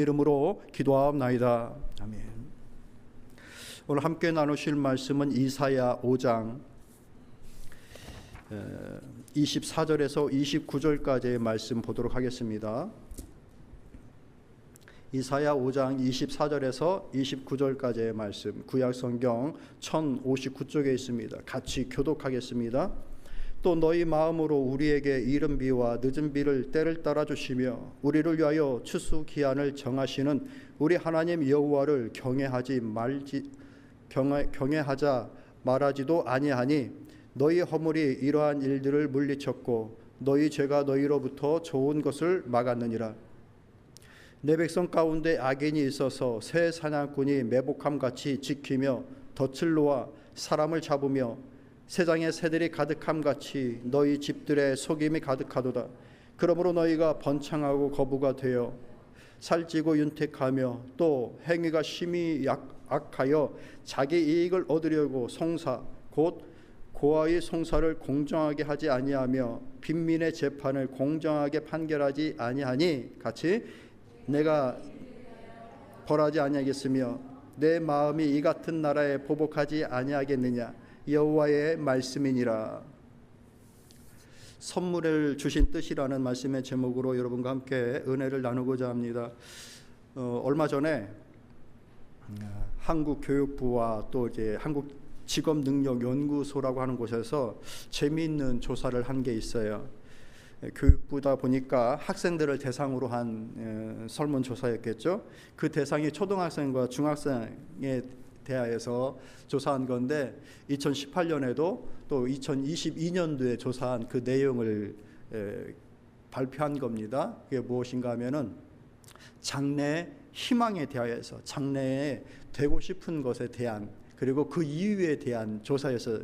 이름으로 기도하옵나이다. 아멘. 오늘 함께 나누실 말씀은 이사야 5장 24절에서 29절까지의 말씀 보도록 하겠습니다. 이사야 5장 24절에서 29절까지의 말씀, 구약성경 1059쪽에 있습니다. 같이 교독하겠습니다. 또 너희 마음으로 우리에게 이른 비와 늦은 비를 때를 따라 주시며 우리를 위하여 추수 기한을 정하시는 우리 하나님 여호와를 경외하자 말하지도 아니하니 너희 허물이 이러한 일들을 물리쳤고 너희 죄가 너희로부터 좋은 것을 막았느니라. 내 백성 가운데 악인이 있어서 새 사냥꾼이 매복함같이 지키며 덫을 놓아 사람을 잡으며 세상에 새들이 가득함같이 너희 집들에 속임이 가득하도다. 그러므로 너희가 번창하고 거부가 되어 살찌고 윤택하며 또 행위가 심히 악하여 자기 이익을 얻으려고 송사 곧 고아의 송사를 공정하게 하지 아니하며 빈민의 재판을 공정하게 판결하지 아니하니 같이 내가 벌하지 아니하겠으며 내 마음이 이 같은 나라에 보복하지 아니하겠느냐. 여호와의 말씀이니라. 선물을 주신 뜻이라는 말씀의 제목으로 여러분과 함께 은혜를 나누고자 합니다. 얼마 전에 한국교육부와 또 이제 한국직업능력연구소라고 하는 곳에서 재미있는 조사를 한 게 있어요. 교육부다 보니까 학생들을 대상으로 한 설문조사였겠죠. 그 대상이 초등학생과 중학생에 대하여서 조사한 건데 2018년에도 또 2022년도에 조사한 그 내용을 발표한 겁니다. 그게 무엇인가 하면은 장래의 희망에 대하여서, 장래에 되고 싶은 것에 대한, 그리고 그 이유에 대한 조사였어요.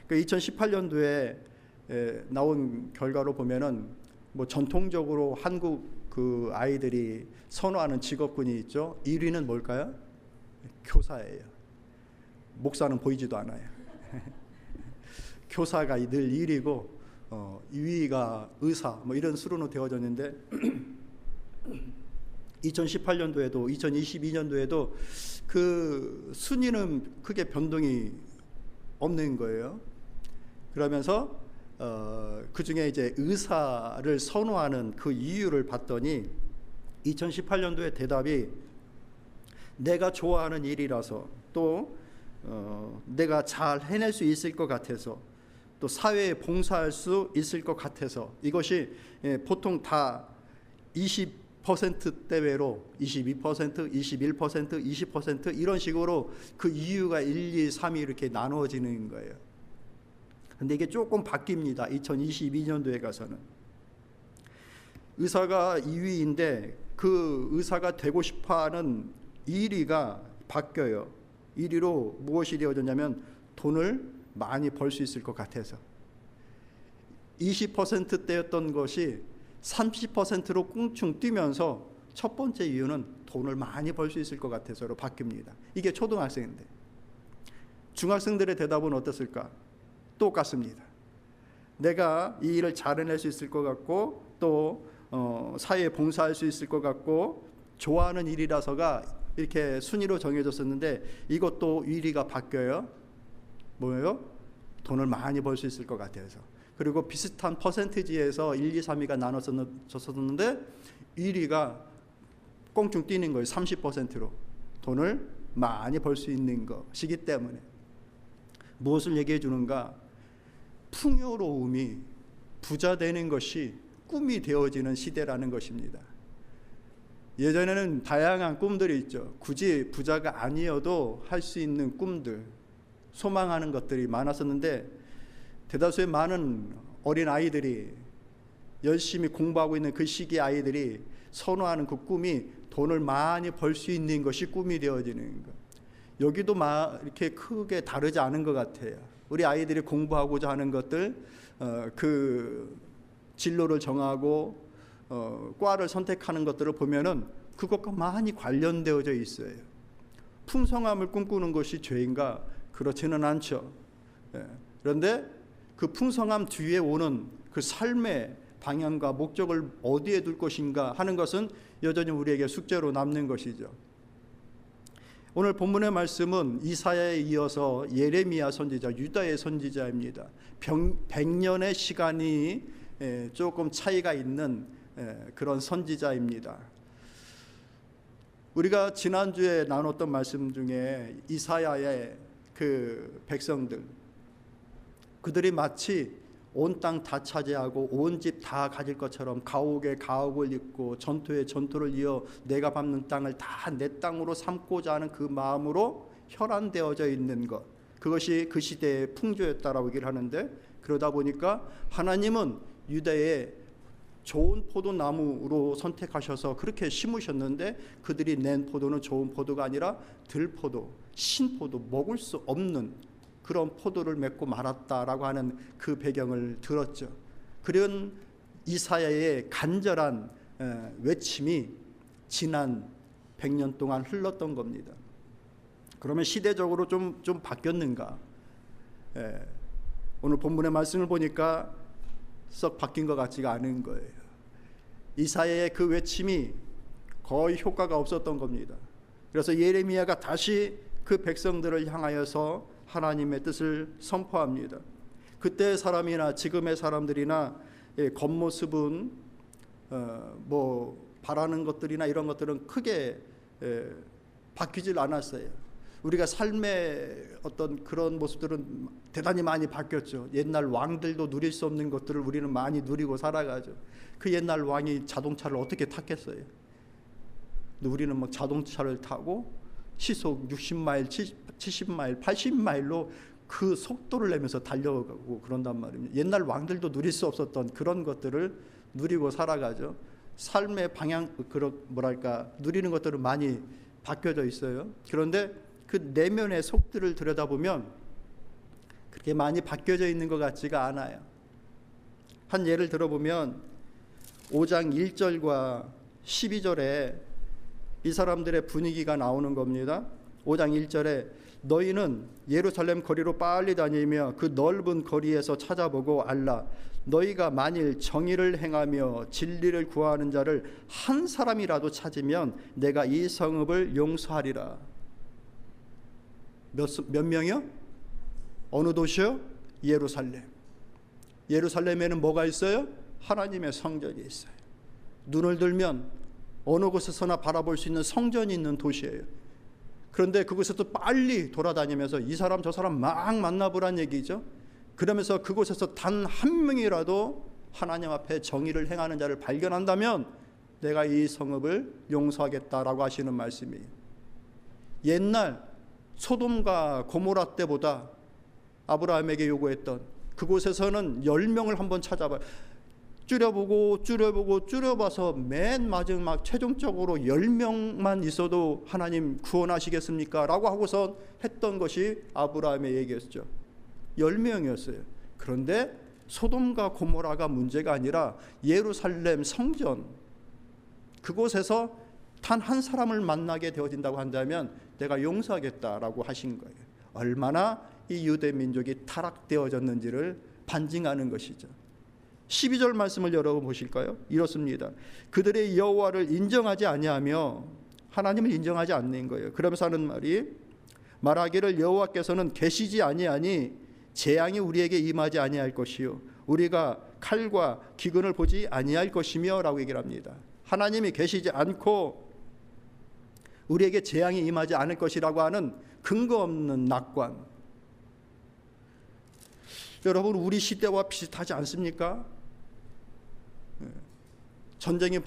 그 2018년도에 나온 결과로 보면은 뭐 전통적으로 한국 그 아이들이 선호하는 직업군이 있죠. 1위는 뭘까요? 교사예요. 목사는 보이지도 않아요. 교사가 늘 1위고 2위가 의사 뭐 이런 수로는 되어졌는데 2018년도에도 2022년도에도 그 순위는 크게 변동이 없는 거예요. 그러면서 그 중에 이제 의사를 선호하는 그 이유를 봤더니 2018년도에 대답이 내가 좋아하는 일이라서 또 내가 잘 해낼 수 있을 것 같아서 또 사회에 봉사할 수 있을 것 같아서 이것이 보통 다 20%대외로 22%, 21%, 20% 이런 식으로 그 이유가 1, 2, 3이 이렇게 나누어지는 거예요. 근데 이게 조금 바뀝니다. 2022년도에 가서는 의사가 2위인데 그 의사가 되고 싶어하는 1위가 바뀌어요. 1위로 무엇이 되어졌냐면 돈을 많이 벌 수 있을 것 같아서 20%대였던 것이 30%로 꿍충 뛰면서 첫 번째 이유는 돈을 많이 벌 수 있을 것 같아서로 바뀝니다. 이게 초등학생인데 중학생들의 대답은 어땠을까? 똑같습니다. 내가 이 일을 잘 해낼 수 있을 것 같고 또 사회에 봉사할 수 있을 것 같고 좋아하는 일이라서가 이렇게 순위로 정해졌었는데 이것도 1위가 바뀌어요. 뭐예요? 돈을 많이 벌 수 있을 것 같아서. 그리고 비슷한 퍼센티지에서 1, 2, 3위가 나눴었는데 1위가 꽁충 뛰는 거예요. 30%로. 돈을 많이 벌 수 있는 것이기 때문에. 무엇을 얘기해 주는가? 풍요로움이 부자 되는 것이 꿈이 되어지는 시대라는 것입니다. 예전에는 다양한 꿈들이 있죠. 굳이 부자가 아니어도 할 수 있는 꿈들, 소망하는 것들이 많았었는데 대다수의 많은 어린 아이들이 열심히 공부하고 있는 그 시기 아이들이 선호하는 그 꿈이 돈을 많이 벌 수 있는 것이 꿈이 되어지는 것. 여기도 이렇게 크게 다르지 않은 것 같아요. 우리 아이들이 공부하고자 하는 것들, 그 진로를 정하고 과를 선택하는 것들을 보면은 그것과 많이 관련되어져 있어요. 풍성함을 꿈꾸는 것이 죄인가? 그렇지는 않죠. 그런데 그 풍성함 뒤에 오는 그 삶의 방향과 목적을 어디에 둘 것인가 하는 것은 여전히 우리에게 숙제로 남는 것이죠. 오늘 본문의 말씀은 이사야에 이어서 예레미야 선지자, 유다의 선지자입니다. 100년의 시간이 조금 차이가 있는 그런 선지자입니다. 우리가 지난주에 나눴던 말씀 중에 이사야의 그 백성들, 그들이 마치 온 땅 다 차지하고 온 집 다 가질 것처럼 가옥에 가옥을 잇고 전투에 전투를 이어 내가 밟는 땅을 다 내 땅으로 삼고자 하는 그 마음으로 혈안되어져 있는 것, 그것이 그 시대의 풍조였다라고 얘기를 하는데, 그러다 보니까 하나님은 유다에 좋은 포도나무로 선택하셔서 그렇게 심으셨는데, 그들이 낸 포도는 좋은 포도가 아니라 들포도, 신포도, 먹을 수 없는 그런 포도를 맺고 말았다라고 하는 그 배경을 들었죠. 그런 이사야의 간절한 외침이 지난 100년 동안 흘렀던 겁니다. 그러면 시대적으로 좀 바뀌었는가? 오늘 본문의 말씀을 보니까 썩 바뀐 것 같지가 않은 거예요. 이사야의 그 외침이 거의 효과가 없었던 겁니다. 그래서 예레미야가 다시 그 백성들을 향하여서 하나님의 뜻을 선포합니다. 그때의 사람이나 지금의 사람들이나 겉모습은 바라는 것들이나 이런 것들은 크게 바뀌질 않았어요. 우리가 삶의 어떤 그런 모습들은 대단히 많이 바뀌었죠. 옛날 왕들도 누릴 수 없는 것들을 우리는 많이 누리고 살아가죠. 그 옛날 왕이 자동차를 어떻게 탔겠어요? 근데 우리는 막 자동차를 타고 시속 60마일, 70마일, 80마일로 그 속도를 내면서 달려가고 그런단 말입니다. 옛날 왕들도 누릴 수 없었던 그런 것들을 누리고 살아가죠. 삶의 방향, 누리는 것들은 많이 바뀌어져 있어요. 그런데 그 내면의 속들을 들여다보면 그렇게 많이 바뀌어져 있는 것 같지가 않아요. 한 예를 들어보면 5장 1절과 12절에 이 사람들의 분위기가 나오는 겁니다. 5장 1절에 너희는 예루살렘 거리로 빨리 다니며 그 넓은 거리에서 찾아보고 알라. 너희가 만일 정의를 행하며 진리를 구하는 자를 한 사람이라도 찾으면 내가 이 성읍을 용서하리라. 몇 명이요? 어느 도시요? 예루살렘. 예루살렘에는 뭐가 있어요? 하나님의 성전이 있어요. 눈을 들면 어느 곳에서나 바라볼 수 있는 성전이 있는 도시예요. 그런데 그곳에서 빨리 돌아다니면서 이 사람 저 사람 막 만나보란 얘기죠. 그러면서 그곳에서 단 한 명이라도 하나님 앞에 정의를 행하는 자를 발견한다면 내가 이 성읍을 용서하겠다라고 하시는 말씀이에요. 옛날 소돔과 고모라 때보다 아브라함에게 요구했던 그곳에서는 10명을 한번 찾아봐요. 줄여봐서 맨 마지막 최종적으로 10명만 있어도 하나님 구원하시겠습니까? 라고 하고서 했던 것이 아브라함의 얘기였죠. 10명이었어요. 그런데 소돔과 고모라가 문제가 아니라 예루살렘 성전, 그곳에서 단 한 사람을 만나게 되어진다고 한다면 내가 용서하겠다라고 하신 거예요. 얼마나 이 유대 민족이 타락되어졌는지를 반증하는 것이죠. 12절 말씀을 여러분 보실까요? 이렇습니다. 그들의 여호와를 인정하지 아니하며, 하나님을 인정하지 않는 거예요. 그러면서 하는 말이 말하기를 여호와께서는 계시지 아니하니 재앙이 우리에게 임하지 아니할 것이요 우리가 칼과 기근을 보지 아니할 것이며 라고 얘기를 합니다. 하나님이 계시지 않고 우리에게 재앙이 임하지 않을 것이라고 하는 근거 없는 낙관. 여러분, 우리 시대와 비슷하지 않습니까? 전쟁이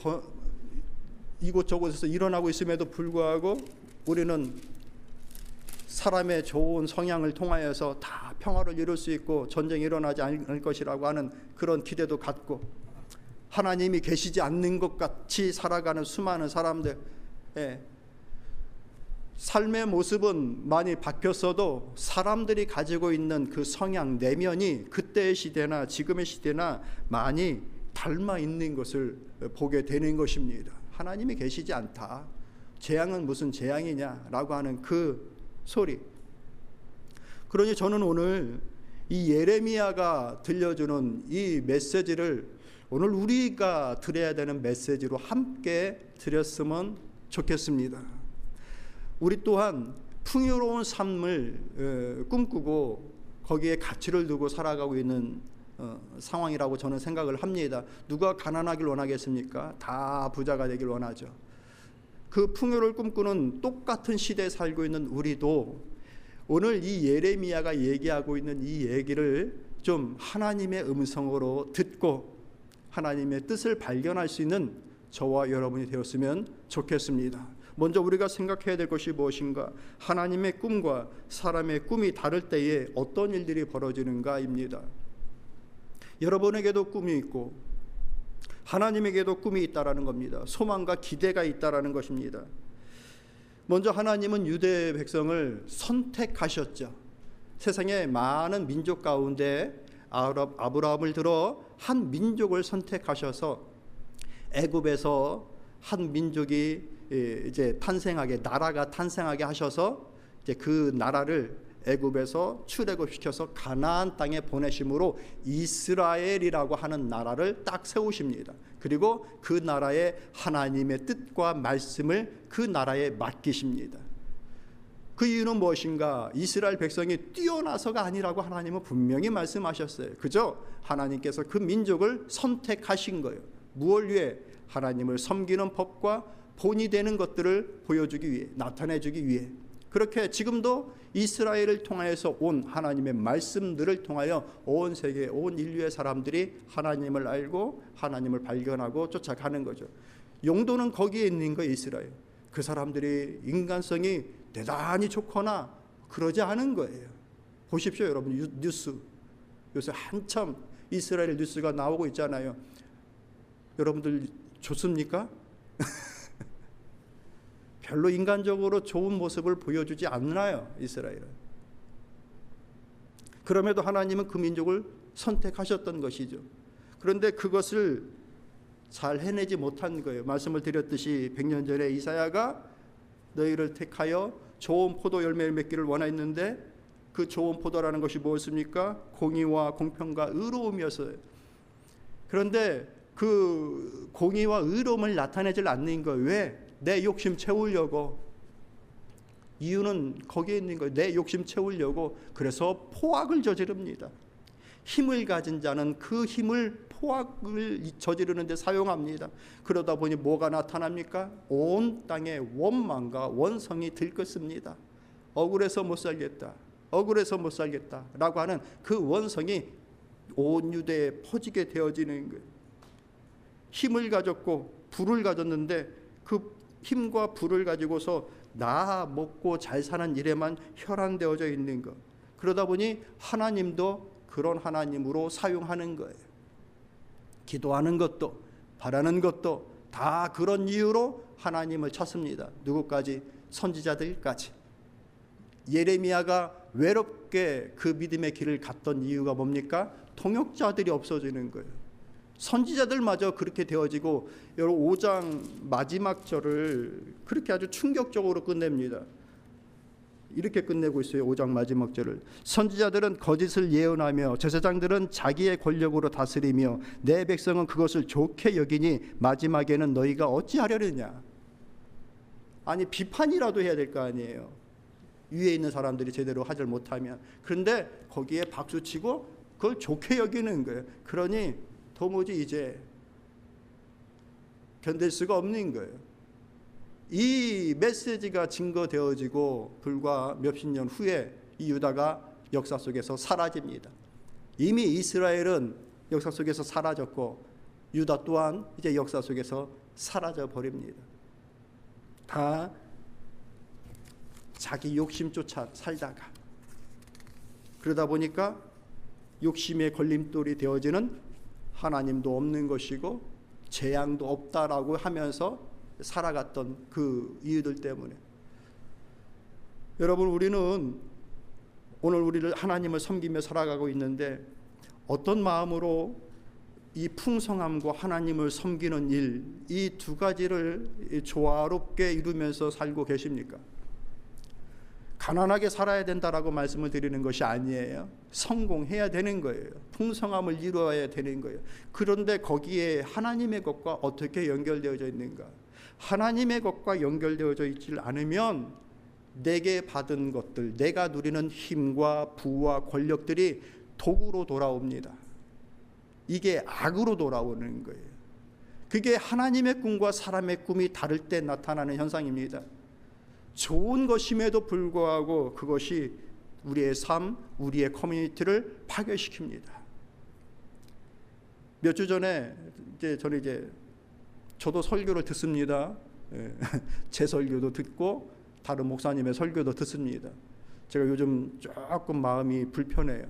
이곳저곳에서 일어나고 있음에도 불구하고 우리는 사람의 좋은 성향을 통하여서 다 평화를 이룰 수 있고 전쟁이 일어나지 않을 것이라고 하는 그런 기대도 갖고, 하나님이 계시지 않는 것 같이 살아가는 수많은 사람들, 삶의 모습은 많이 바뀌었어도 사람들이 가지고 있는 그 성향, 내면이 그때의 시대나 지금의 시대나 많이 닮아 있는 것을 보게 되는 것입니다. 하나님이 계시지 않다, 재앙은 무슨 재앙이냐라고 하는 그 소리. 그러니 저는 오늘 이 예레미야가 들려주는 이 메시지를 오늘 우리가 드려야 되는 메시지로 함께 드렸으면 좋겠습니다. 우리 또한 풍요로운 삶을 꿈꾸고 거기에 가치를 두고 살아가고 있는 상황이라고 저는 생각을 합니다. 누가 가난하길 원하겠습니까? 다 부자가 되길 원하죠. 그 풍요를 꿈꾸는 똑같은 시대에 살고 있는 우리도 오늘 이 예레미야가 얘기하고 있는 이 얘기를 좀 하나님의 음성으로 듣고 하나님의 뜻을 발견할 수 있는 저와 여러분이 되었으면 좋겠습니다. 먼저 우리가 생각해야 될 것이 무엇인가? 하나님의 꿈과 사람의 꿈이 다를 때에 어떤 일들이 벌어지는가입니다. 여러분에게도 꿈이 있고 하나님에게도 꿈이 있다라는 겁니다. 소망과 기대가 있다라는 것입니다. 먼저 하나님은 유대 백성을 선택하셨죠. 세상의 많은 민족 가운데 아브라함을 들어 한 민족을 선택하셔서 애굽에서 한 민족이 이제 탄생하게, 나라가 탄생하게 하셔서 이제 그 나라를 애굽에서 출애굽시켜서 가나안 땅에 보내심으로 이스라엘이라고 하는 나라를 딱 세우십니다. 그리고 그 나라에 하나님의 뜻과 말씀을 그 나라에 맡기십니다. 그 이유는 무엇인가? 이스라엘 백성이 뛰어나서가 아니라고 하나님은 분명히 말씀하셨어요. 그죠? 하나님께서 그 민족을 선택하신 거예요. 무엇을 위해? 하나님을 섬기는 법과 본이 되는 것들을 보여주기 위해, 나타내주기 위해. 그렇게 지금도 이스라엘을 통하여서 온 하나님의 말씀들을 통하여 온 세계, 온 인류의 사람들이 하나님을 알고 하나님을 발견하고 쫓아가는 거죠. 용도는 거기에 있는 거예요. 이스라엘. 그 사람들이 인간성이 대단히 좋거나 그러지 않은 거예요. 보십시오 여러분, 뉴스 요새 한참 이스라엘 뉴스가 나오고 있잖아요. 여러분들 좋습니까? 별로 인간적으로 좋은 모습을 보여주지 않나요, 이스라엘은? 그럼에도 하나님은 그 민족을 선택하셨던 것이죠. 그런데 그것을 잘 해내지 못한 거예요. 말씀을 드렸듯이 100년 전에 이사야가 너희를 택하여 좋은 포도 열매를 맺기를 원했는데 그 좋은 포도라는 것이 무엇입니까? 공의와 공평과 의로움이었어요. 그런데 그 공의와 의로움을 나타내질 않는 거예요. 왜? 내 욕심 채우려고. 이유는 거기에 있는 거예요. 내 욕심 채우려고. 그래서 포악을 저지릅니다. 힘을 가진 자는 그 힘을 포악을 저지르는 데 사용합니다. 그러다 보니 뭐가 나타납니까? 온 땅에 원망과 원성이 들끓습니다. 억울해서 못 살겠다, 억울해서 못 살겠다 라고 하는 그 원성이 온 유대에 퍼지게 되어지는 거예요. 힘을 가졌고 불을 가졌는데 그 힘과 불을 가지고서 나 먹고 잘 사는 일에만 혈안되어져 있는 것. 그러다 보니 하나님도 그런 하나님으로 사용하는 거예요. 기도하는 것도 바라는 것도 다 그런 이유로 하나님을 찾습니다. 누구까지? 선지자들까지. 예레미야가 외롭게 그 믿음의 길을 갔던 이유가 뭡니까? 통역자들이 없어지는 거예요. 선지자들마저 그렇게 되어지고, 여러분 5장 마지막 절을 그렇게 아주 충격적으로 끝냅니다. 이렇게 끝내고 있어요. 5장 마지막 절을. 선지자들은 거짓을 예언하며 제사장들은 자기의 권력으로 다스리며 내 백성은 그것을 좋게 여기니 마지막에는 너희가 어찌하려느냐. 아니 비판이라도 해야 될 거 아니에요. 위에 있는 사람들이 제대로 하질 못하면. 그런데 거기에 박수치고 그걸 좋게 여기는 거예요. 그러니 도무지 이제 견딜 수가 없는 거예요. 이 메시지가 증거되어지고 불과 몇십 년 후에 이 유다가 역사 속에서 사라집니다. 이미 이스라엘은 역사 속에서 사라졌고 유다 또한 이제 역사 속에서 사라져 버립니다. 다 자기 욕심 쫓아 살다가, 그러다 보니까 욕심의 걸림돌이 되어지는 하나님도 없는 것이고 재앙도 없다라고 하면서 살아갔던 그 이유들 때문에. 여러분, 우리는 오늘 우리를 하나님을 섬기며 살아가고 있는데 어떤 마음으로 이 풍성함과 하나님을 섬기는 일, 이 두 가지를 조화롭게 이루면서 살고 계십니까? 가난하게 살아야 된다라고 말씀을 드리는 것이 아니에요. 성공해야 되는 거예요. 풍성함을 이루어야 되는 거예요. 그런데 거기에 하나님의 것과 어떻게 연결되어져 있는가? 하나님의 것과 연결되어져 있지 않으면 내게 받은 것들, 내가 누리는 힘과 부와 권력들이 도구로 돌아옵니다. 이게 악으로 돌아오는 거예요. 그게 하나님의 꿈과 사람의 꿈이 다를 때 나타나는 현상입니다. 좋은 것임에도 불구하고 그것이 우리의 삶, 우리의 커뮤니티를 파괴시킵니다. 몇 주 전에 저도 설교를 듣습니다. 제 설교도 듣고 다른 목사님의 설교도 듣습니다. 제가 요즘 조금 마음이 불편해요.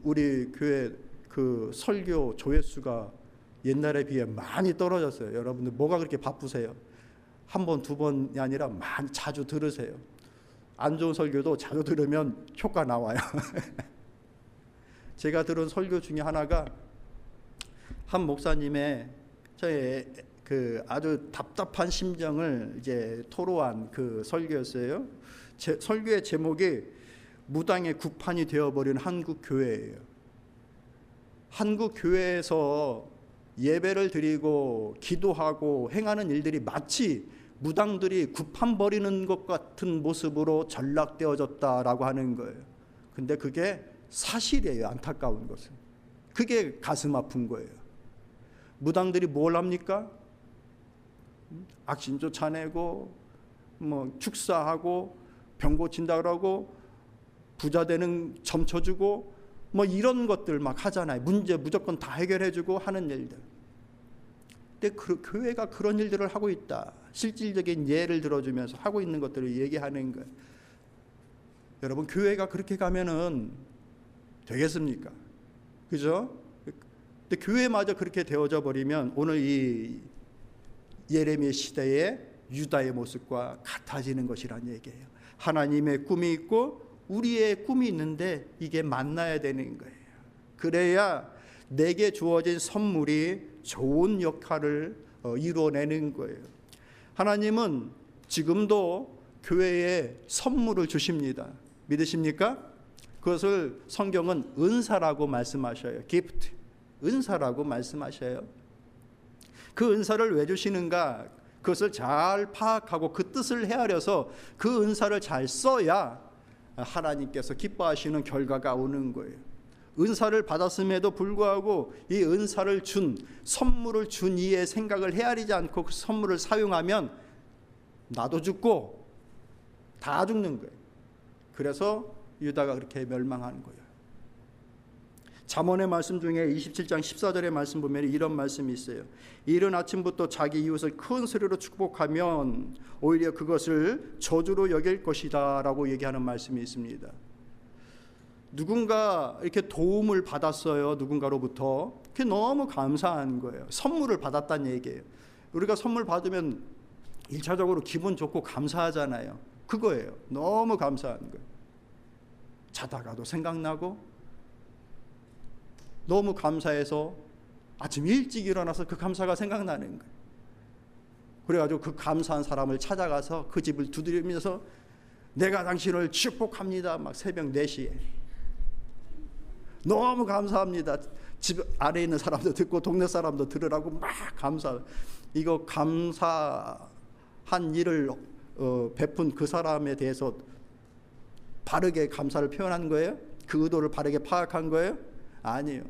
우리 교회 그 설교 조회수가 옛날에 비해 많이 떨어졌어요. 여러분들 뭐가 그렇게 바쁘세요? 한 번, 두 번이 아니라 많이 자주 들으세요. 안 좋은 설교도 자주 들으면 효과 나와요. 제가 들은 설교 중에 하나가 한 목사님의 저의 그 아주 답답한 심정을 이제 토로한 그 설교였어요. 설교의 제목이 무당의 구판이 되어버린 한국 교회예요. 한국 교회에서 예배를 드리고 기도하고 행하는 일들이 마치 무당들이 구판 버리는 것 같은 모습으로 전락되어졌다라고 하는 거예요. 근데 그게 사실이에요. 안타까운 것은. 그게 가슴 아픈 거예요. 무당들이 뭘 합니까? 악신 쫓아내고 뭐 축사하고 병 고친다 그러고 부자 되는 점쳐주고 뭐 이런 것들 막 하잖아요. 문제 무조건 다 해결해주고 하는 일들. 근데 그 교회가 그런 일들을 하고 있다. 실질적인 예를 들어주면서 하고 있는 것들을 얘기하는 거예요. 여러분 교회가 그렇게 가면은 되겠습니까? 그죠? 근데 교회마저 그렇게 되어져 버리면 오늘 이 예레미야 시대의 유다의 모습과 같아지는 것이란 얘기예요. 하나님의 꿈이 있고 우리의 꿈이 있는데 이게 만나야 되는 거예요. 그래야 내게 주어진 선물이 좋은 역할을 이루어내는 거예요. 하나님은 지금도 교회에 선물을 주십니다. 믿으십니까? 그것을 성경은 은사라고 말씀하셔요. gift, 은사라고 말씀하셔요. 그 은사를 왜 주시는가? 그것을 잘 파악하고 그 뜻을 헤아려서 그 은사를 잘 써야 하나님께서 기뻐하시는 결과가 오는 거예요. 은사를 받았음에도 불구하고 이 은사를 준, 선물을 준 이의 생각을 헤아리지 않고 그 선물을 사용하면 나도 죽고 다 죽는 거예요. 그래서 유다가 그렇게 멸망하는 거예요. 잠언의 말씀 중에 27장 14절의 말씀 보면 이런 말씀이 있어요. 이른 아침부터 자기 이웃을 큰 소리로 축복하면 오히려 그것을 저주로 여길 것이다 라고 얘기하는 말씀이 있습니다. 누군가 이렇게 도움을 받았어요. 누군가로부터. 그게 너무 감사한 거예요. 선물을 받았다는 얘기예요. 우리가 선물 받으면 1차적으로 기분 좋고 감사하잖아요. 그거예요. 너무 감사한 거예요. 자다가도 생각나고 너무 감사해서 아침 일찍 일어나서 그 감사가 생각나는 거예요. 그래가지고 그 감사한 사람을 찾아가서 그 집을 두드리면서 내가 당신을 축복합니다. 막 새벽 4시에. 너무 감사합니다. 집 안에 있는 사람도 듣고 동네 사람도 들으라고 막 감사. 이거 감사한 일을 베푼 그 사람에 대해서 바르게 감사를 표현한 거예요? 그 의도를 바르게 파악한 거예요? 아니에요.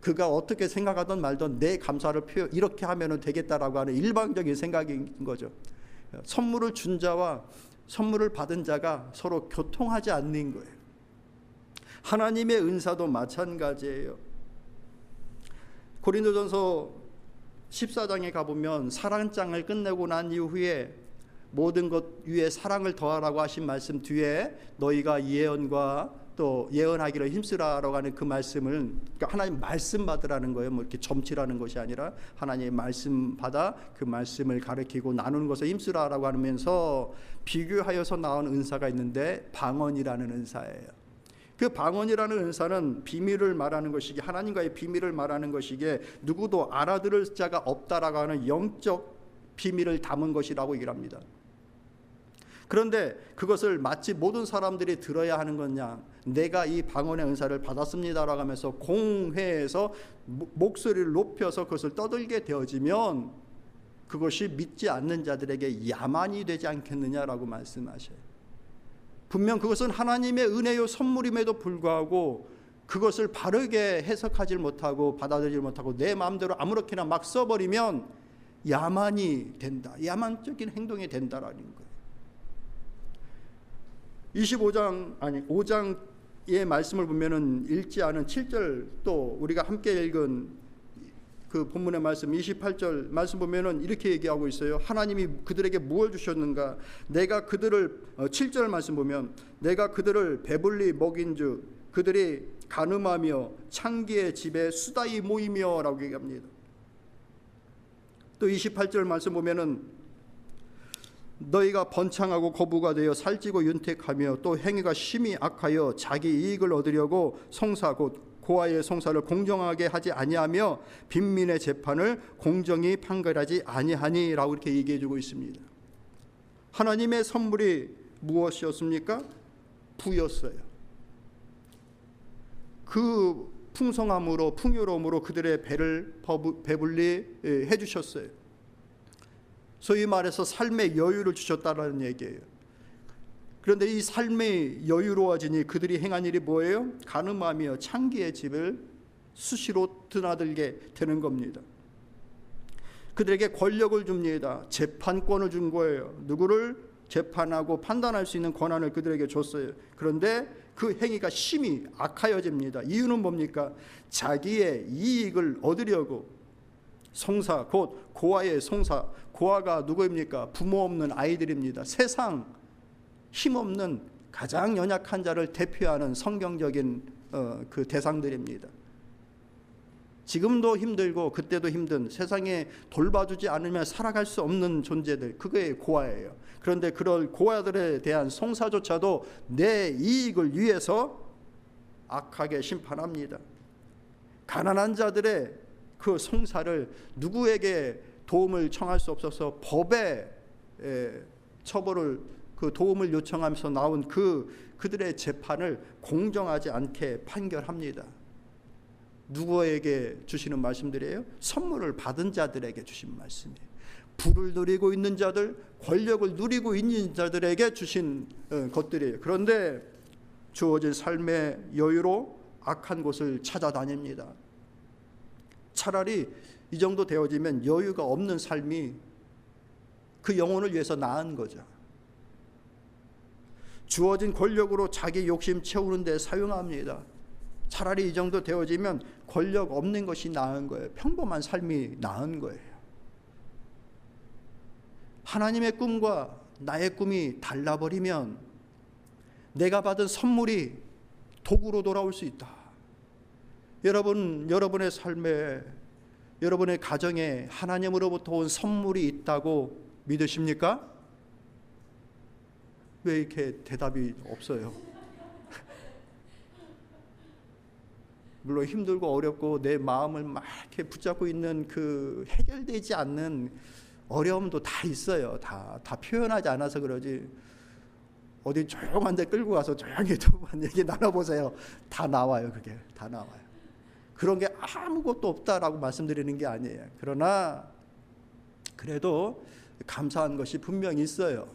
그가 어떻게 생각하든 말든 내 감사를 이렇게 하면 되겠다라고 하는 일방적인 생각인 거죠. 선물을 준 자와 선물을 받은 자가 서로 교통하지 않는 거예요. 하나님의 은사도 마찬가지예요. 고린도전서 14장에 가보면 사랑장을 끝내고 난 이후에 모든 것 위에 사랑을 더하라고 하신 말씀 뒤에 너희가 예언과 또 예언하기를 힘쓰라라고 하는 그 말씀을, 그러니까 하나님 말씀 받으라는 거예요. 뭐 이렇게 점치라는 것이 아니라 하나님의 말씀 받아 그 말씀을 가르치고 나누는 것에 힘쓰라라고 하면서 비교하여서 나온 은사가 있는데 방언이라는 은사예요. 그 방언이라는 은사는 비밀을 말하는 것이기에, 하나님과의 비밀을 말하는 것이기에 누구도 알아들을 자가 없다라고 하는 영적 비밀을 담은 것이라고 얘기를 합니다. 그런데 그것을 마치 모든 사람들이 들어야 하는 거냐, 내가 이 방언의 은사를 받았습니다라고 하면서 공회에서 목소리를 높여서 그것을 떠들게 되어지면 그것이 믿지 않는 자들에게 야만이 되지 않겠느냐라고 말씀하셔요. 분명 그것은 하나님의 은혜요 선물임에도 불구하고 그것을 바르게 해석하지 못하고 받아들이지 못하고 내 마음대로 아무렇게나 막 써버리면 야만이 된다, 야만적인 행동이 된다라는 거예요. 5장의 말씀을 보면은 읽지 않은 7절, 또 우리가 함께 읽은 그 본문의 말씀 28절 말씀 보면은 이렇게 얘기하고 있어요. 하나님이 그들에게 무엇을 주셨는가? 내가 그들을 7절 말씀 보면 내가 그들을 배불리 먹인즉 그들이 간음하며 창기의 집에 수다히 모이며라고 얘기합니다. 또 28절 말씀 보면은 너희가 번창하고 거부가 되어 살찌고 윤택하며 또 행위가 심히 악하여 자기 이익을 얻으려고 송사 곧 고아의 송사를 공정하게 하지 아니하며 빈민의 재판을 공정히 판결하지 아니하니라고 이렇게 얘기해 주고 있습니다. 하나님의 선물이 무엇이었습니까? 부였어요. 그 풍성함으로 풍요로움으로 그들의 배를 배불리 해주셨어요. 소위 말해서 삶의 여유를 주셨다라는 얘기예요. 그런데 이 삶이 여유로워지니 그들이 행한 일이 뭐예요? 간음하며 창기의 집을 수시로 드나들게 되는 겁니다. 그들에게 권력을 줍니다. 재판권을 준 거예요. 누구를 재판하고 판단할 수 있는 권한을 그들에게 줬어요. 그런데 그 행위가 심히 악하여집니다. 이유는 뭡니까? 자기의 이익을 얻으려고 송사, 곧 고아의 송사. 고아가 누구입니까? 부모 없는 아이들입니다. 세상 힘없는 가장 연약한 자를 대표하는 성경적인 그 대상들입니다. 지금도 힘들고 그때도 힘든, 세상에 돌봐주지 않으면 살아갈 수 없는 존재들, 그게 고아예요. 그런데 그런 고아들에 대한 송사조차도 내 이익을 위해서 악하게 심판합니다. 가난한 자들의 그 송사를 누구에게 도움을 청할 수 없어서 법의 처벌을, 그 도움을 요청하면서 나온 그들의 재판을 공정하지 않게 판결합니다. 누구에게 주시는 말씀들이에요? 선물을 받은 자들에게 주신 말씀이에요. 부를 누리고 있는 자들, 권력을 누리고 있는 자들에게 주신 것들이에요. 그런데 주어진 삶의 여유로 악한 곳을 찾아다닙니다. 차라리 이 정도 되어지면 여유가 없는 삶이 그 영혼을 위해서 나은 거죠. 주어진 권력으로 자기 욕심 채우는 데 사용합니다. 차라리 이 정도 되어지면 권력 없는 것이 나은 거예요. 평범한 삶이 나은 거예요. 하나님의 꿈과 나의 꿈이 달라버리면 내가 받은 선물이 도구로 돌아올 수 있다. 여러분의 삶에, 여러분의 가정에 하나님으로부터 온 선물이 있다고 믿으십니까? 왜 이렇게 대답이 없어요? 물론 힘들고 어렵고 내 마음을 막 이렇게 붙잡고 있는 그 해결되지 않는 어려움도 다 있어요. 다 표현하지 않아서 그러지. 어디 조용한 데 끌고 가서 조용히 두 번 얘기 나눠보세요. 다 나와요. 그게 다 나와요. 그런 게 아무것도 없다라고 말씀드리는 게 아니에요. 그러나 그래도 감사한 것이 분명히 있어요.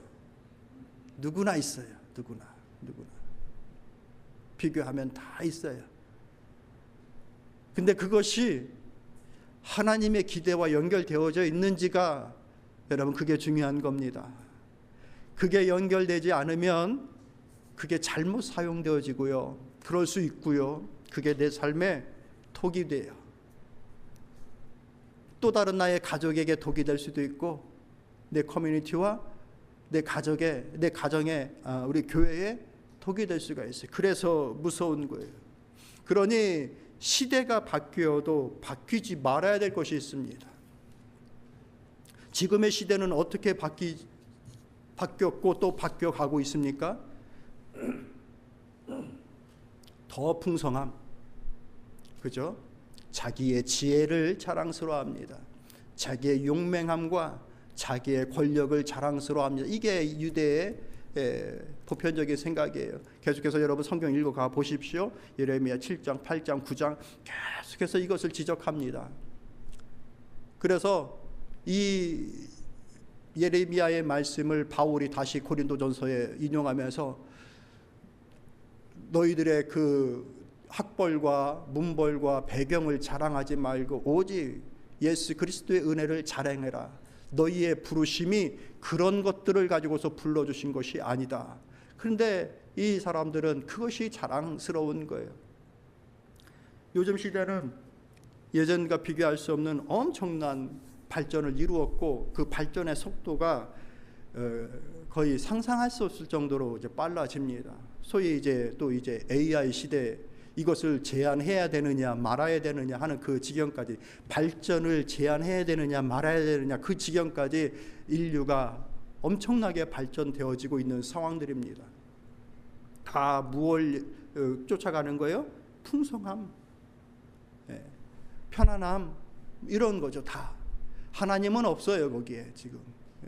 누구나 있어요. 누구나 비교하면 다 있어요. 근데 그것이 하나님의 기대와 연결되어져 있는지가, 여러분, 그게 중요한 겁니다. 그게 연결되지 않으면 그게 잘못 사용되어지고요, 그럴 수 있고요, 그게 내 삶에 독이 돼요. 또 다른 나의 가족에게 독이 될 수도 있고, 내 커뮤니티와 내 가정에 우리 교회에 독이 될 수가 있어요. 그래서 무서운 거예요. 그러니 시대가 바뀌어도 바뀌지 말아야 될 것이 있습니다. 지금의 시대는 어떻게 바뀌었고 또 바뀌어가고 있습니까? 더 풍성함, 그죠? 자기의 지혜를 자랑스러워합니다. 자기의 용맹함과 자기의 권력을 자랑스러워합니다. 이게 유대의 보편적인 생각이에요. 계속해서 여러분 성경 읽어가 보십시오. 예레미야 7장, 8장, 9장 계속해서 이것을 지적합니다. 그래서 이 예레미야의 말씀을 바울이 다시 고린도전서에 인용하면서 너희들의 그 학벌과 문벌과 배경을 자랑하지 말고 오직 예수 그리스도의 은혜를 자랑해라. 너희의 부르심이 그런 것들을 가지고서 불러주신 것이 아니다. 그런데 이 사람들은 그것이 자랑스러운 거예요. 요즘 시대는 예전과 비교할 수 없는 엄청난 발전을 이루었고 그 발전의 속도가 거의 상상할 수 없을 정도로 이제 빨라집니다. 소위 이제 AI 시대, 이것을 제한해야 되느냐 말아야 되느냐 하는 그 지경까지, 발전을 제한해야 되느냐 말아야 되느냐 그 지경까지 인류가 엄청나게 발전되어지고 있는 상황들입니다. 다 무엇을 쫓아가는 거예요? 풍성함, 편안함, 이런 거죠. 다. 하나님은 없어요. 거기에 지금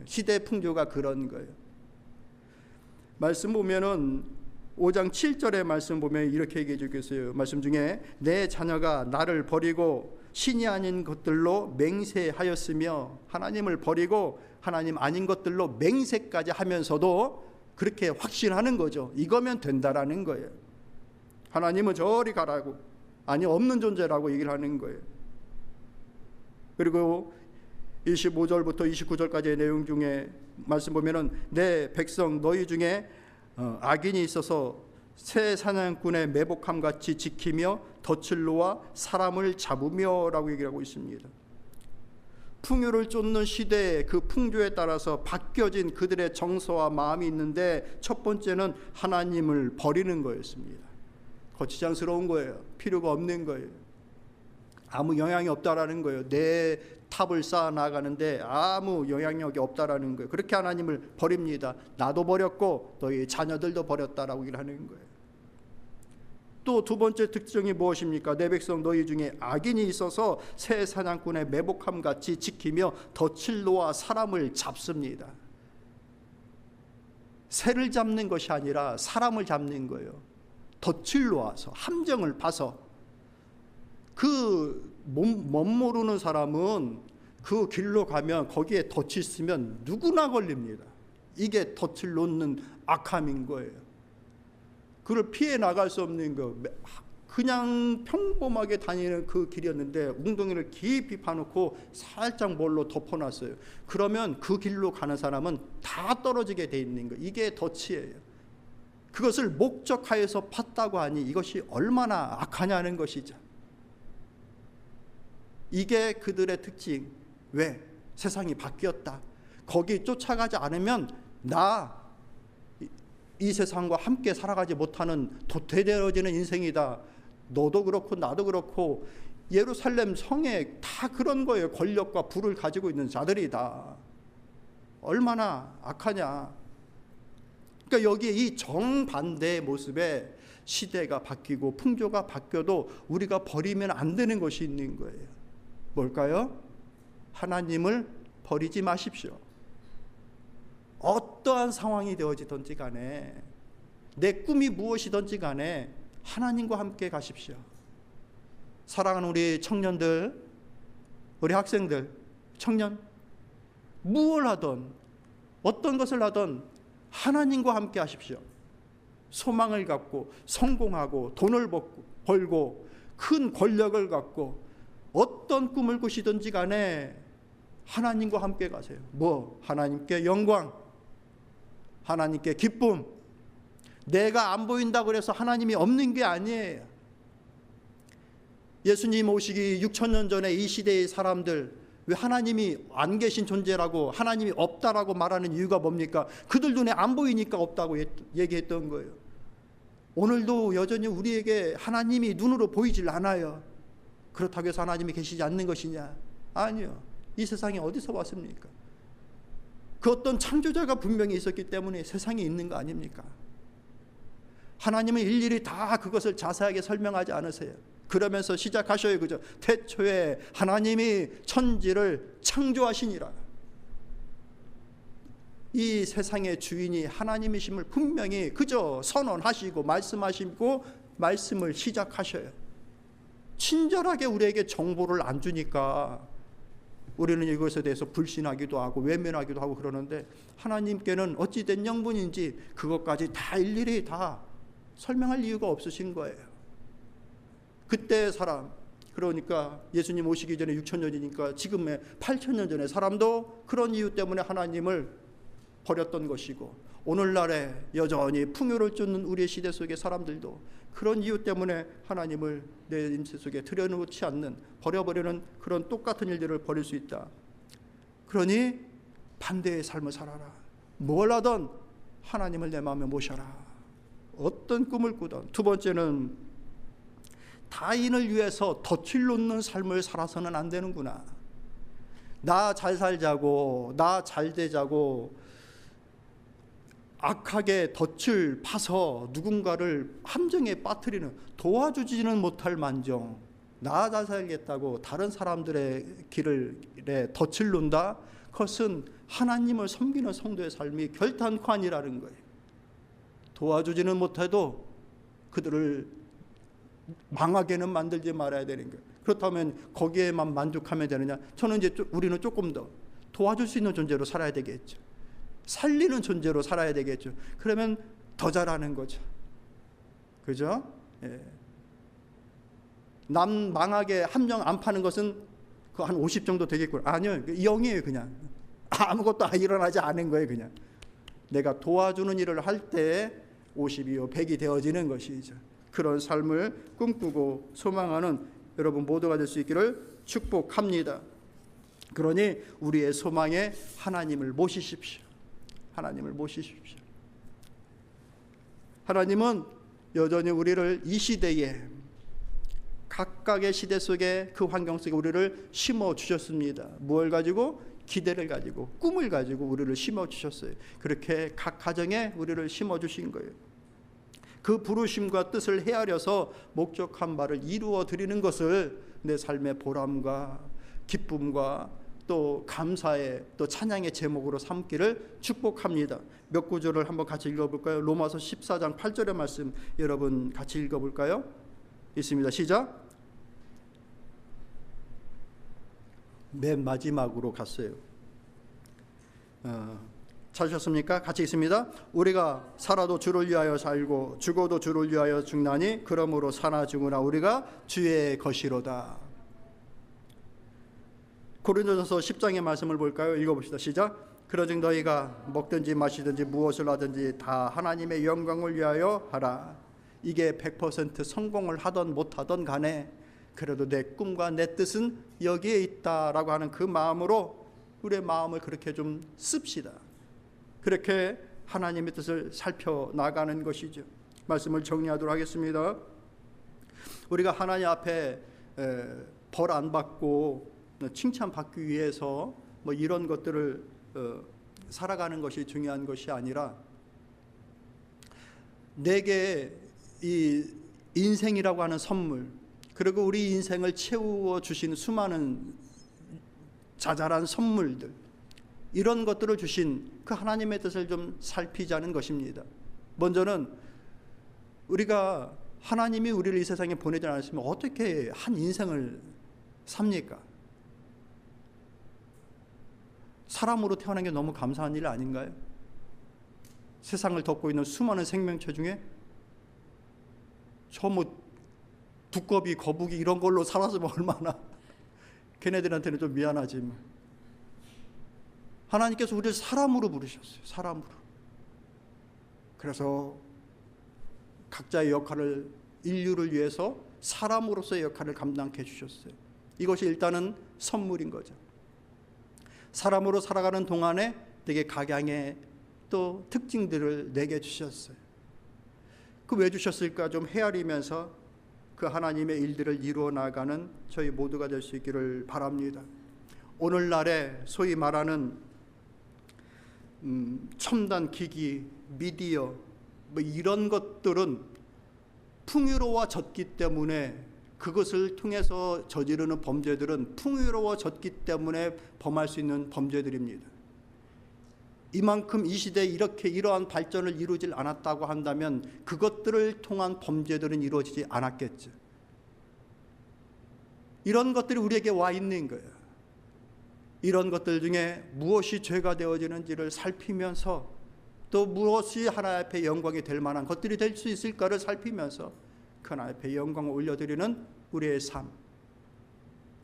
시대 풍조가 그런 거예요. 말씀 보면은 5장 7절의 말씀 보면 이렇게 얘기해 주고 있어요. 말씀 중에 내 자녀가 나를 버리고 신이 아닌 것들로 맹세하였으며, 하나님을 버리고 하나님 아닌 것들로 맹세까지 하면서도 그렇게 확신하는 거죠. 이거면 된다라는 거예요. 하나님은 저리 가라고, 아니 없는 존재라고 얘기를 하는 거예요. 그리고 25절부터 29절까지의 내용 중에 말씀 보면은 내 백성 너희 중에 악인이 있어서 새 사냥꾼의 매복함 같이 지키며 덫을 놓아 사람을 잡으며 라고 얘기를 하고 있습니다. 풍요를 쫓는 시대의 그 풍조에 따라서 바뀌어진 그들의 정서와 마음이 있는데, 첫 번째는 하나님을 버리는 거였습니다. 거치장스러운 거예요. 필요가 없는 거예요. 아무 영향이 없다라는 거예요. 내 탑을 쌓아 나가는데 아무 영향력이 없다라는 거예요. 그렇게 하나님을 버립니다. 나도 버렸고 너희 자녀들도 버렸다라고 얘기를 하는 거예요. 또 두 번째 특징이 무엇입니까? 내 백성 너희 중에 악인이 있어서 새 사냥꾼의 매복함 같이 지키며 덫을 놓아 사람을 잡습니다. 새를 잡는 것이 아니라 사람을 잡는 거예요. 덫을 놓아서, 함정을 파서. 그 멋모르는 사람은 그 길로 가면 거기에 덫이 있으면 누구나 걸립니다. 이게 덫을 놓는 악함인 거예요. 그걸 피해 나갈 수 없는 거. 그냥 평범하게 다니는 그 길이었는데 웅덩이를 깊이 파놓고 살짝 뭘로 덮어놨어요. 그러면 그 길로 가는 사람은 다 떨어지게 돼 있는 거. 이게 덫이에요. 그것을 목적하여서 팠다고 하니 이것이 얼마나 악하냐는 것이죠. 이게 그들의 특징. 왜? 세상이 바뀌었다. 거기 쫓아가지 않으면 나 이 세상과 함께 살아가지 못하는 도태되어지는 인생이다. 너도 그렇고 나도 그렇고 예루살렘 성에 다 그런 거예요. 권력과 부를 가지고 있는 자들이다. 얼마나 악하냐. 그러니까 여기에 이 정반대의 모습에 시대가 바뀌고 풍조가 바뀌어도 우리가 버리면 안 되는 것이 있는 거예요. 뭘까요? 하나님을 버리지 마십시오. 어떠한 상황이 되어지든지 간에, 내 꿈이 무엇이든지 간에 하나님과 함께 가십시오. 사랑하는 우리 청년들, 우리 학생들, 청년, 무엇을 하든 어떤 것을 하든 하나님과 함께 하십시오. 소망을 갖고 성공하고 돈을 벌고 큰 권력을 갖고 어떤 꿈을 꾸시든지 간에 하나님과 함께 가세요. 하나님께 영광, 하나님께 기쁨. 내가 안 보인다고 그래서 하나님이 없는 게 아니에요. 예수님 오시기 6,000년 전에 이 시대의 사람들, 왜 하나님이 안 계신 존재라고, 하나님이 없다라고 말하는 이유가 뭡니까? 그들 눈에 안 보이니까 없다고 얘기했던 거예요. 오늘도 여전히 우리에게 하나님이 눈으로 보이질 않아요. 그렇다고 해서 하나님이 계시지 않는 것이냐? 아니요. 이 세상에 어디서 왔습니까? 그 어떤 창조자가 분명히 있었기 때문에 세상에 있는 거 아닙니까? 하나님은 일일이 다 그것을 자세하게 설명하지 않으세요. 그러면서 시작하셔요. 그죠? 태초에 하나님이 천지를 창조하시니라. 이 세상의 주인이 하나님이심을 분명히 그저 선언하시고 말씀하시고 말씀을 시작하셔요. 친절하게 우리에게 정보를 안 주니까 우리는 이것에 대해서 불신하기도 하고 외면하기도 하고 그러는데, 하나님께는 어찌된 영분인지 그것까지 다 일일이 다 설명할 이유가 없으신 거예요. 그때의 사람, 그러니까 예수님 오시기 전에 6,000년이니까 지금의 8,000년 전의 사람도 그런 이유 때문에 하나님을 버렸던 것이고, 오늘날에 여전히 풍요를 쫓는 우리의 시대 속의 사람들도 그런 이유 때문에 하나님을 내 인생 속에 들여놓지 않는, 버려버리는 그런 똑같은 일들을 벌일 수 있다. 그러니 반대의 삶을 살아라. 뭘 하든 하나님을 내 마음에 모셔라. 어떤 꿈을 꾸든. 두 번째는 타인을 위해서 덫을 놓는 삶을 살아서는 안 되는구나. 나 잘 살자고, 나 잘 되자고 악하게 덫을 파서 누군가를 함정에 빠뜨리는, 도와주지는 못할 만정 나 잘 살겠다고 다른 사람들의 길에 덫을 놓는다. 그것은 하나님을 섬기는 성도의 삶이 결단코 아니라는 거예요. 도와주지는 못해도 그들을 망하게는 만들지 말아야 되는 거예요. 그렇다면 거기에만 만족하면 되느냐? 저는 이제 우리는 조금 더 도와줄 수 있는 존재로 살아야 되겠죠. 살리는 존재로 살아야 되겠죠. 그러면 더 잘하는 거죠. 그죠? 예. 남 망하게 함정 안 파는 것은 그 한 50 정도 되겠구나. 아니요, 0이에요. 그냥 아무것도 일어나지 않은 거예요. 그냥 내가 도와주는 일을 할 때 50이요 100이 되어지는 것이죠. 그런 삶을 꿈꾸고 소망하는 여러분 모두가 될 수 있기를 축복합니다. 그러니 우리의 소망에 하나님을 모시십시오. 하나님을 모시십시오. 하나님은 여전히 우리를 이 시대에, 각각의 시대 속에 그 환경 속에 우리를 심어 주셨습니다. 무엇을 가지고? 기대를 가지고, 꿈을 가지고 우리를 심어 주셨어요. 그렇게 각 가정에 우리를 심어 주신 거예요. 그 부르심과 뜻을 헤아려서 목적한 바를 이루어 드리는 것을 내 삶의 보람과 기쁨과 또 감사의, 또 찬양의 제목으로 삼기를 축복합니다. 몇 구절을 한번 같이 읽어볼까요? 로마서 14장 8절의 말씀 여러분 같이 읽어볼까요? 있습니다. 시작. 맨 마지막으로 갔어요. 찾으셨습니까? 같이 있습니다. 우리가 살아도 주를 위하여 살고 죽어도 주를 위하여 죽나니 그러므로 사나 죽으나 우리가 주의 것이로다. 고린도전서 10장의 말씀을 볼까요? 읽어봅시다. 시작. 그러즉 너희가 먹든지 마시든지 무엇을 하든지 다 하나님의 영광을 위하여 하라. 이게 100% 성공을 하던 못하던 간에 그래도 내 꿈과 내 뜻은 여기에 있다라고 하는 그 마음으로 우리의 마음을 그렇게 좀 씁시다. 그렇게 하나님의 뜻을 살펴나가는 것이죠. 말씀을 정리하도록 하겠습니다. 우리가 하나님 앞에 벌 안 받고 칭찬받기 위해서 뭐 이런 것들을 살아가는 것이 중요한 것이 아니라, 내게 이 인생이라고 하는 선물, 그리고 우리 인생을 채워 주신 수많은 자잘한 선물들, 이런 것들을 주신 그 하나님의 뜻을 좀 살피자는 것입니다. 먼저는 우리가 하나님이 우리를 이 세상에 보내지 않았으면 어떻게 한 인생을 삽니까? 사람으로 태어난 게 너무 감사한 일 아닌가요? 세상을 덮고 있는 수많은 생명체 중에 저 뭐 두꺼비, 거북이 이런 걸로 살았으면 얼마나 걔네들한테는 좀 미안하지만, 하나님께서 우리를 사람으로 부르셨어요. 사람으로. 그래서 각자의 역할을, 인류를 위해서 사람으로서의 역할을 감당케 해주셨어요. 이것이 일단은 선물인 거죠. 사람으로 살아가는 동안에 되게 각양의 또 특징들을 내게 주셨어요. 그 왜 주셨을까 좀 헤아리면서 그 하나님의 일들을 이루어 나가는 저희 모두가 될 수 있기를 바랍니다. 오늘날에 소위 말하는 첨단 기기, 미디어 뭐 이런 것들은 풍요로워졌기 때문에, 그것을 통해서 저지르는 범죄들은 풍요로워졌기 때문에 범할 수 있는 범죄들입니다. 이만큼 이 시대에 이렇게 이러한 발전을 이루질 않았다고 한다면 그것들을 통한 범죄들은 이루어지지 않았겠죠. 이런 것들이 우리에게 와 있는 거예요. 이런 것들 중에 무엇이 죄가 되어지는지를 살피면서 또 무엇이 하나님 앞에 영광이 될 만한 것들이 될 수 있을까를 살피면서 그 하나님 앞에 영광을 올려드리는 우리의 삶,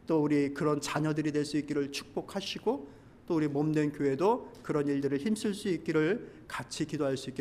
또 우리 그런 자녀들이 될 수 있기를 축복하시고 또 우리 몸된 교회도 그런 일들을 힘쓸 수 있기를 같이 기도할 수 있기를